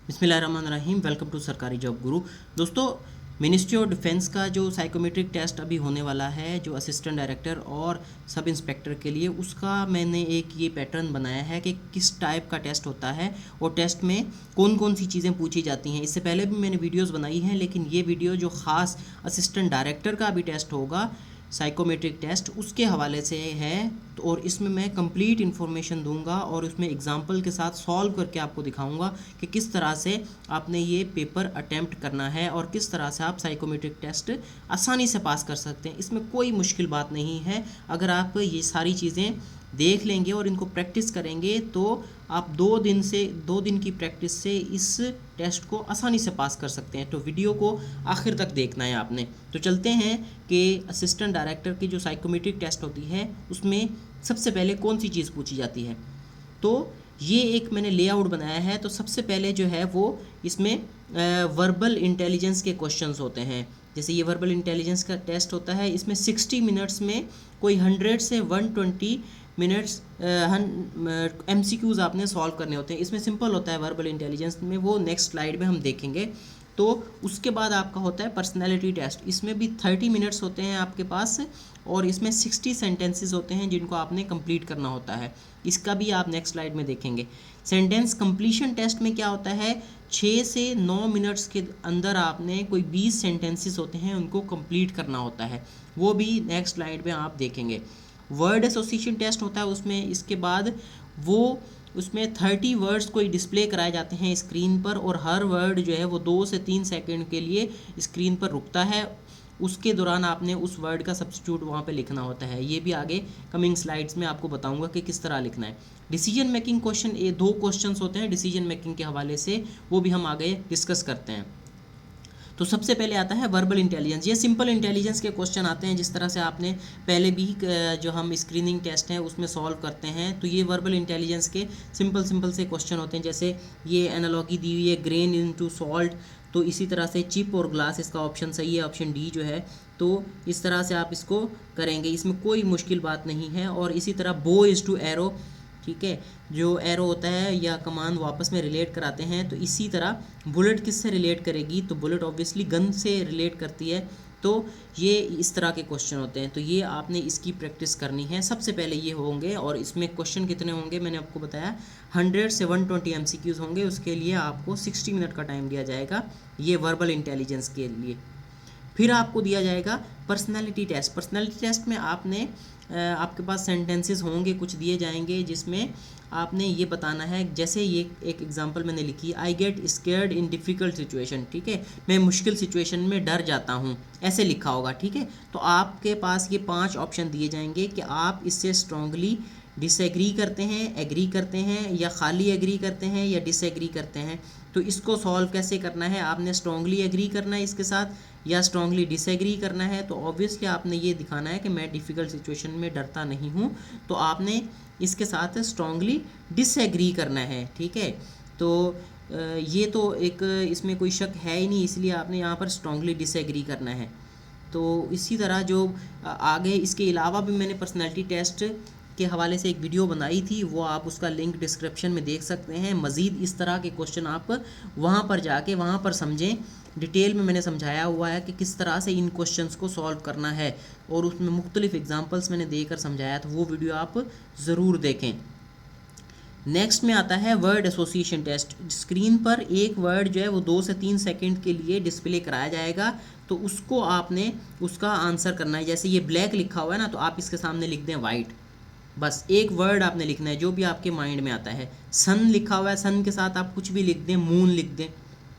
बिस्मिल्लाहिर्रहमानिर्रहीम। Welcome to सरकारी job गुरु। दोस्तों, मिनिस्ट्री ऑफ डिफेंस का जो साइकोमेट्रिक टेस्ट अभी होने वाला है, जो असिस्टेंट डायरेक्टर और सब इंस्पेक्टर के लिए, उसका मैंने एक ये पैटर्न बनाया है कि किस टाइप का टेस्ट होता है और टेस्ट में कौन कौन सी चीज़ें पूछी जाती हैं। इससे पहले भी मैंने वीडियोस बनाई हैं, लेकिन ये वीडियो जो ख़ास असिस्टेंट डायरेक्टर का भी टेस्ट होगा, साइकोमेट्रिक टेस्ट, उसके हवाले से है। तो और इसमें मैं कंप्लीट इन्फॉर्मेशन दूंगा और उसमें एग्जांपल के साथ सॉल्व करके आपको दिखाऊंगा कि किस तरह से आपने ये पेपर अटेम्प्ट करना है और किस तरह से आप साइकोमेट्रिक टेस्ट आसानी से पास कर सकते हैं। इसमें कोई मुश्किल बात नहीं है। अगर आप ये सारी चीज़ें देख लेंगे और इनको प्रैक्टिस करेंगे तो आप 2 दिन की प्रैक्टिस से इस टेस्ट को आसानी से पास कर सकते हैं। तो वीडियो को आखिर तक देखना है आपने। तो चलते हैं कि असिस्टेंट डायरेक्टर की जो साइकोमेट्रिक टेस्ट होती है उसमें सबसे पहले कौन सी चीज़ पूछी जाती है। तो ये एक मैंने लेआउट बनाया है। तो सबसे पहले जो है वो इसमें वर्बल इंटेलिजेंस के क्वेश्चंस होते हैं। जैसे ये वर्बल इंटेलिजेंस का टेस्ट होता है, इसमें 60 मिनट्स में कोई 100 से 120 मिनट्स MCQs आपने सॉल्व करने होते हैं। इसमें सिंपल होता है वर्बल इंटेलिजेंस में, वो नेक्स्ट स्लाइड में हम देखेंगे। तो उसके बाद आपका होता है पर्सनैलिटी टेस्ट। इसमें भी 30 मिनट्स होते हैं आपके पास और इसमें 60 सेंटेंसेस होते हैं जिनको आपने कंप्लीट करना होता है। इसका भी आप नेक्स्ट स्लाइड में देखेंगे। सेंटेंस कंप्लीशन टेस्ट में क्या होता है, 6 से 9 मिनट्स के अंदर आपने कोई 20 सेंटेंसेस होते हैं उनको कंप्लीट करना होता है। वो भी नेक्स्ट स्लाइड में आप देखेंगे। वर्ड एसोसिएशन टेस्ट होता है उसमें, इसके बाद वो उसमें 30 वर्ड्स कोई डिस्प्ले कराए जाते हैं स्क्रीन पर और हर वर्ड जो है वो 2 से 3 सेकंड के लिए स्क्रीन पर रुकता है। उसके दौरान आपने उस वर्ड का सब्स्टिट्यूट वहाँ पे लिखना होता है। ये भी आगे कमिंग स्लाइड्स में आपको बताऊंगा कि किस तरह लिखना है। डिसीजन मेकिंग क्वेश्चन, ये 2 क्वेश्चंस होते हैं डिसीजन मेकिंग के हवाले से, वो भी हम आगे डिस्कस करते हैं। तो सबसे पहले आता है वर्बल इंटेलिजेंस। ये सिंपल इंटेलिजेंस के क्वेश्चन आते हैं जिस तरह से आपने पहले भी जो हम स्क्रीनिंग टेस्ट हैं उसमें सॉल्व करते हैं। तो ये वर्बल इंटेलिजेंस के सिंपल से क्वेश्चन होते हैं। जैसे ये एनालॉगी दी हुई है, ग्रेन इनटू सॉल्ट। तो इसी तरह से चिप और ग्लास, इसका ऑप्शन सही है, ऑप्शन डी जो है। तो इस तरह से आप इसको करेंगे, इसमें कोई मुश्किल बात नहीं है। और इसी तरह बो इज़ टू एरो, ठीक है, जो एरो होता है या कमांड वापस में रिलेट कराते हैं। तो इसी तरह बुलेट किससे रिलेट करेगी, तो बुलेट ऑब्वियसली गन से रिलेट करती है। तो ये इस तरह के क्वेश्चन होते हैं। तो ये आपने इसकी प्रैक्टिस करनी है। सबसे पहले ये होंगे और इसमें क्वेश्चन कितने होंगे मैंने आपको बताया, 100 से 120 MCQs होंगे। उसके लिए आपको 60 मिनट का टाइम दिया जाएगा, ये वर्बल इंटेलिजेंस के लिए। फिर आपको दिया जाएगा पर्सनालिटी टेस्ट। पर्सनालिटी टेस्ट में आपने आपके पास सेंटेंसेस होंगे, कुछ दिए जाएंगे जिसमें आपने ये बताना है। जैसे ये एक एग्जांपल मैंने लिखी, I get scared in difficult situation, ठीक है, मैं मुश्किल सिचुएशन में डर जाता हूँ, ऐसे लिखा होगा, ठीक है। तो आपके पास ये 5 ऑप्शन दिए जाएंगे कि आप इससे स्ट्रांगली डिसएग्री करते हैं, एग्री करते हैं, या खाली एग्री करते हैं, या डिसएग्री करते हैं। तो इसको सॉल्व कैसे करना है, आपने स्ट्रांगली एग्री करना है इसके साथ या स्ट्रांगली डिसएग्री करना है। तो ऑब्वियसली आपने ये दिखाना है कि मैं डिफ़िकल्ट सिचुएशन में डरता नहीं हूँ, तो आपने इसके साथ स्ट्रांगली डिसएग्री करना है, ठीक है। तो ये तो एक इसमें कोई शक है ही नहीं, इसलिए आपने यहाँ पर स्ट्रांगली डिसएग्री करना है। तो इसी तरह जो आगे इसके अलावा भी मैंने पर्सनैलिटी टेस्ट के हवाले से एक वीडियो बनाई थी, वो आप उसका लिंक डिस्क्रिप्शन में देख सकते हैं। मज़ीद इस तरह के क्वेश्चन आप वहाँ पर जाके वहाँ पर समझें। डिटेल में मैंने समझाया हुआ है कि किस तरह से इन क्वेश्चंस को सॉल्व करना है और उसमें मुख्तलिफ एग्जांपल्स मैंने देकर समझाया, तो वो वीडियो आप ज़रूर देखें। नेक्स्ट में आता है वर्ड एसोसिएशन टेस्ट। स्क्रीन पर एक वर्ड जो है वो 2 से 3 सेकंड के लिए डिस्प्ले कराया जाएगा, तो उसको आपने उसका आंसर करना है। जैसे ये ब्लैक लिखा हुआ है ना, तो आप इसके सामने लिख दें वाइट। बस एक वर्ड आपने लिखना है जो भी आपके माइंड में आता है। सन लिखा हुआ है, सन के साथ आप कुछ भी लिख दें, मून लिख दें,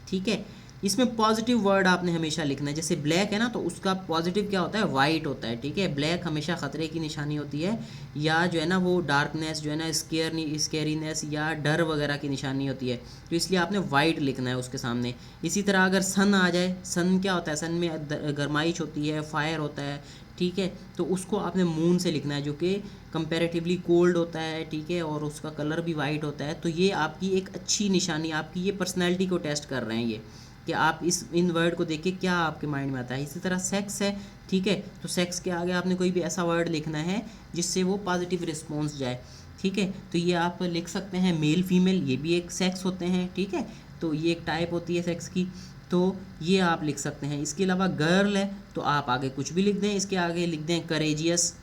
ठीक है। इसमें पॉजिटिव वर्ड आपने हमेशा लिखना है। जैसे ब्लैक है ना, तो उसका पॉजिटिव क्या होता है, वाइट होता है, ठीक है। ब्लैक हमेशा ख़तरे की निशानी होती है, या जो है ना वो डार्कनेस जो है ना, स्केरीनेस या डर वगैरह की निशानी होती है। तो इसलिए आपने वाइट लिखना है उसके सामने। इसी तरह अगर सन आ जाए, सन क्या होता है, सन में गर्माइश होती है, फायर होता है, ठीक है। तो उसको आपने मून से लिखना है जो कि कंपैरेटिवली कोल्ड होता है, ठीक है, और उसका कलर भी वाइट होता है। तो ये आपकी एक अच्छी निशानी, आपकी ये पर्सनैलिटी को टेस्ट कर रहे हैं ये, कि आप इन वर्ड को देख के क्या आपके माइंड में आता है। इसी तरह सेक्स है, ठीक है, तो सेक्स के आगे आपने कोई भी ऐसा वर्ड लिखना है जिससे वो पॉजिटिव रिस्पॉन्स जाए, ठीक है। तो ये आप लिख सकते हैं मेल फीमेल, ये भी एक सेक्स होते हैं, ठीक है। तो ये एक टाइप होती है सेक्स की, तो ये आप लिख सकते हैं। इसके अलावा गर्ल है तो आप आगे कुछ भी लिख दें, इसके आगे लिख दें करेजियस,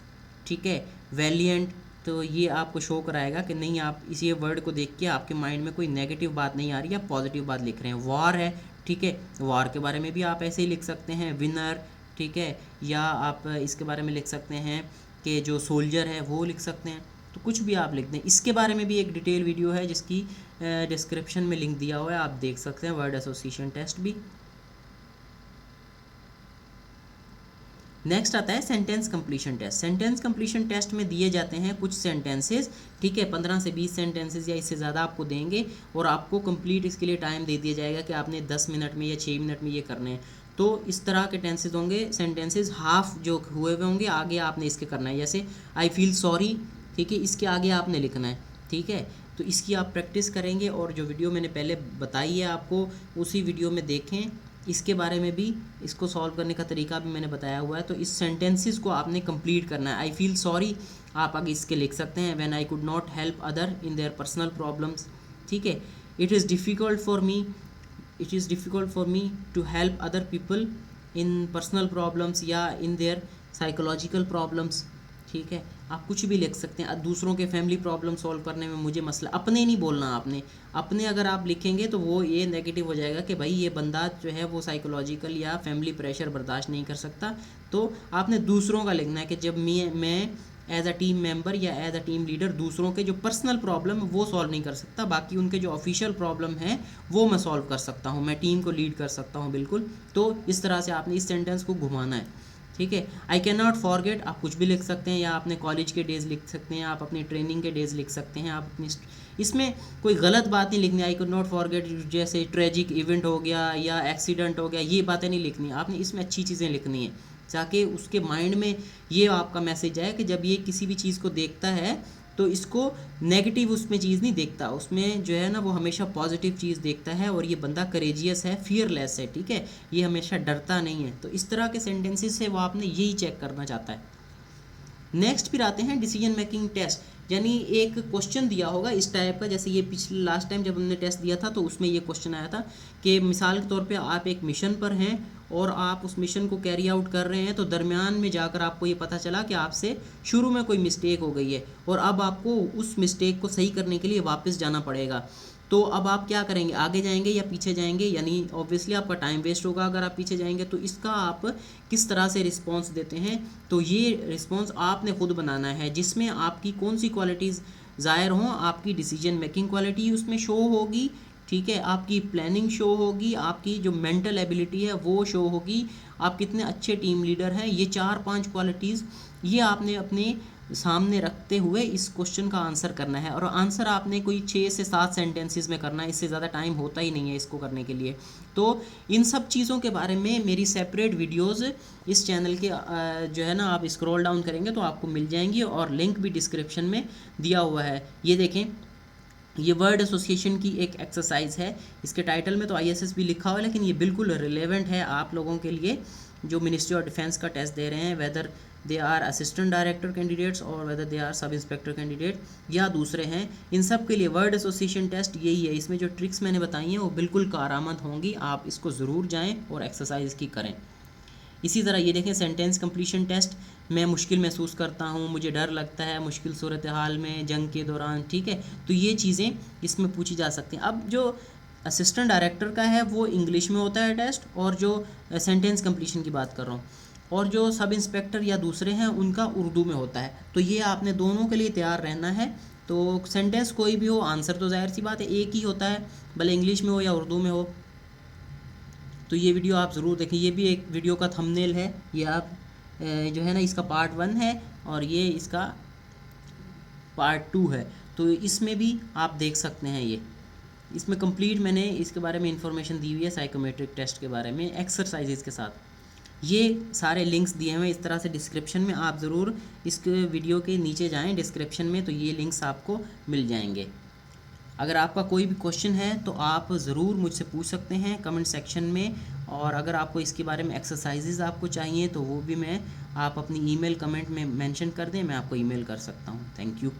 ठीक है, वैलिएंट, तो ये आपको शो कराएगा कि नहीं आप इसी वर्ड को देख के आपके माइंड में कोई नेगेटिव बात नहीं आ रही, आप पॉजिटिव बात लिख रहे हैं। वॉर है, ठीक है, वॉर के बारे में भी आप ऐसे ही लिख सकते हैं, विनर, ठीक है, या आप इसके बारे में लिख सकते हैं कि जो सोल्जर है वो लिख सकते हैं, तो कुछ भी आप लिख दें। इसके बारे में भी एक डिटेल वीडियो है जिसकी डिस्क्रिप्शन में लिंक दिया हुआ है, आप देख सकते हैं, वर्ड एसोसिएशन टेस्ट भी। नेक्स्ट आता है sentence completion test. Sentence completion test में दिए जाते हैं कुछ सेंटेंसेस, ठीक है, 15 से 20 सेंटेंसेस या इससे ज़्यादा आपको देंगे और आपको कंप्लीट इसके लिए टाइम दे दिया जाएगा कि आपने 10 मिनट में या 6 मिनट में ये करने हैं। तो इस तरह के टेंसेस होंगे, सेंटेंसेस हाफ जो हुए हुए होंगे आगे आपने इसके करना है, जैसे आई फील सॉरी, ठीक है, इसके आगे आपने लिखना है, ठीक है। तो इसकी आप प्रैक्टिस करेंगे और जो वीडियो मैंने पहले बताई है आपको उसी वीडियो में देखें, इसके बारे में भी, इसको सॉल्व करने का तरीका भी मैंने बताया हुआ है। तो इस सेंटेंसेस को आपने कंप्लीट करना है। आई फील सॉरी आप आगे इसके लिख सकते हैं, when I could not help other in their personal problems, ठीक है, it is difficult for me to help other people in personal problems या इन देयर साइकोलॉजिकल प्रॉब्लम्स, ठीक है, आप कुछ भी लिख सकते हैं। दूसरों के फैमिली प्रॉब्लम सॉल्व करने में मुझे मसला, अपने नहीं बोलना आपने, अपने अगर आप लिखेंगे तो वो ये नेगेटिव हो जाएगा कि भाई ये बंदा जो है वो साइकोलॉजिकल या फैमिली प्रेशर बर्दाश्त नहीं कर सकता। तो आपने दूसरों का लिखना है कि जब मैं एज अ टीम मेंबर या एज अ टीम लीडर दूसरों के जो पर्सनल प्रॉब्लम वो सॉल्व नहीं कर सकता, बाकी उनके जो ऑफिशियल प्रॉब्लम है वो मैं सॉल्व कर सकता हूँ, मैं टीम को लीड कर सकता हूँ, बिल्कुल। तो इस तरह से आपने इस सेंटेंस को घुमाना है, ठीक है। आई कैन नॉट फॉरगेट आप कुछ भी लिख सकते हैं, या अपने कॉलेज के डेज लिख सकते हैं, आप अपनी ट्रेनिंग के डेज लिख सकते हैं, आप अपनी, इसमें कोई गलत बात नहीं लिखनी। आई कैन नॉट फॉरगेट जैसे ट्रेजिक इवेंट हो गया या एक्सीडेंट हो गया, ये बातें नहीं लिखनी, आपने इसमें अच्छी चीज़ें लिखनी है ताकि उसके माइंड में ये आपका मैसेज आए कि जब ये किसी भी चीज़ को देखता है तो इसको नेगेटिव उसमें चीज़ नहीं देखता, उसमें जो है ना वो हमेशा पॉजिटिव चीज़ देखता है और ये बंदा करेजियस है, फियरलेस है, ठीक है, ये हमेशा डरता नहीं है। तो इस तरह के सेंटेंसेस से वो आपने यही चेक करना चाहता है। नेक्स्ट फिर आते हैं डिसीजन मेकिंग टेस्ट, यानी एक क्वेश्चन दिया होगा इस टाइप का, जैसे ये पिछले लास्ट टाइम जब हमने टेस्ट दिया था तो उसमें ये क्वेश्चन आया था कि मिसाल के तौर पे आप एक मिशन पर हैं और आप उस मिशन को कैरी आउट कर रहे हैं, तो दरमियान में जाकर आपको ये पता चला कि आपसे शुरू में कोई मिस्टेक हो गई है और अब आपको उस मिस्टेक को सही करने के लिए वापस जाना पड़ेगा। तो अब आप क्या करेंगे, आगे जाएंगे या पीछे जाएंगे, यानी ऑब्वियसली आपका टाइम वेस्ट होगा अगर आप पीछे जाएंगे। तो इसका आप किस तरह से रिस्पॉन्स देते हैं, तो ये रिस्पॉन्स आपने खुद बनाना है, जिसमें आपकी कौन सी क्वालिटीज़ ज़ाहिर हों, आपकी डिसीजन मेकिंग क्वालिटी उसमें शो होगी, ठीक है, आपकी प्लानिंग शो होगी, आपकी जो मेंटल एबिलिटी है वो शो होगी, आप कितने अच्छे टीम लीडर हैं। ये 4-5 क्वालिटीज़ ये आपने अपने सामने रखते हुए इस क्वेश्चन का आंसर करना है, और आंसर आपने कोई 6 से 7 सेंटेंसेस में करना है, इससे ज़्यादा टाइम होता ही नहीं है इसको करने के लिए। तो इन सब चीज़ों के बारे में मेरी सेपरेट वीडियोस इस चैनल के जो है ना, आप स्क्रॉल डाउन करेंगे तो आपको मिल जाएंगी और लिंक भी डिस्क्रिप्शन में दिया हुआ है। ये देखें, ये वर्ड एसोसिएशन की एक एक्सरसाइज है, इसके टाइटल में तो ISS भी लिखा हुआ है, लेकिन ये बिल्कुल रिलेवेंट है आप लोगों के लिए जो मिनिस्ट्री ऑफ डिफेंस का टेस्ट दे रहे हैं, whether they are assistant director candidates और whether they are sub inspector candidate या दूसरे हैं, इन सब के लिए वर्ड एसोसिएशन टेस्ट यही है। इसमें जो ट्रिक्स मैंने बताई हैं वो बिल्कुल कारआमद होंगी, आप इसको ज़रूर जाएँ और एक्सरसाइज की करें। इसी तरह ये देखें, सेंटेंस कंप्लीशन टेस्ट, मैं मुश्किल महसूस करता हूँ, मुझे डर लगता है मुश्किल सूरत हाल में, जंग के दौरान, ठीक है, तो ये चीज़ें इसमें पूछी जा सकती हैं। अब जो असिस्टेंट डायरेक्टर का है वो इंग्लिश में होता है टेस्ट, और जो सेंटेंस कंप्लीशन की बात कर रहा हूँ, और जो सब इंस्पेक्टर या दूसरे हैं उनका उर्दू में होता है। तो ये आपने दोनों के लिए तैयार रहना है। तो सेंटेंस कोई भी हो, आंसर तो जाहिर सी बात है एक ही होता है, भले इंग्लिश में हो या उर्दू में हो। तो ये वीडियो आप ज़रूर देखें, ये भी एक वीडियो का थंबनेल है, ये आप जो है ना इसका पार्ट 1 है और ये इसका पार्ट 2 है, तो इसमें भी आप देख सकते हैं। ये इसमें कंप्लीट मैंने इसके बारे में इंफॉर्मेशन दी हुई है, साइकोमेट्रिक टेस्ट के बारे में एक्सरसाइजेज के साथ। ये सारे लिंक्स दिए हुए हैं इस तरह से डिस्क्रिप्शन में, आप ज़रूर इस वीडियो के नीचे जाएं डिस्क्रिप्शन में, तो ये लिंक्स आपको मिल जाएंगे। अगर आपका कोई भी क्वेश्चन है तो आप ज़रूर मुझसे पूछ सकते हैं कमेंट सेक्शन में, और अगर आपको इसके बारे में एक्सरसाइजेज आपको चाहिए तो वो भी आप अपनी ईमेल कमेंट में मेंशन कर दें, मैं आपको ईमेल कर सकता हूँ। Thank you.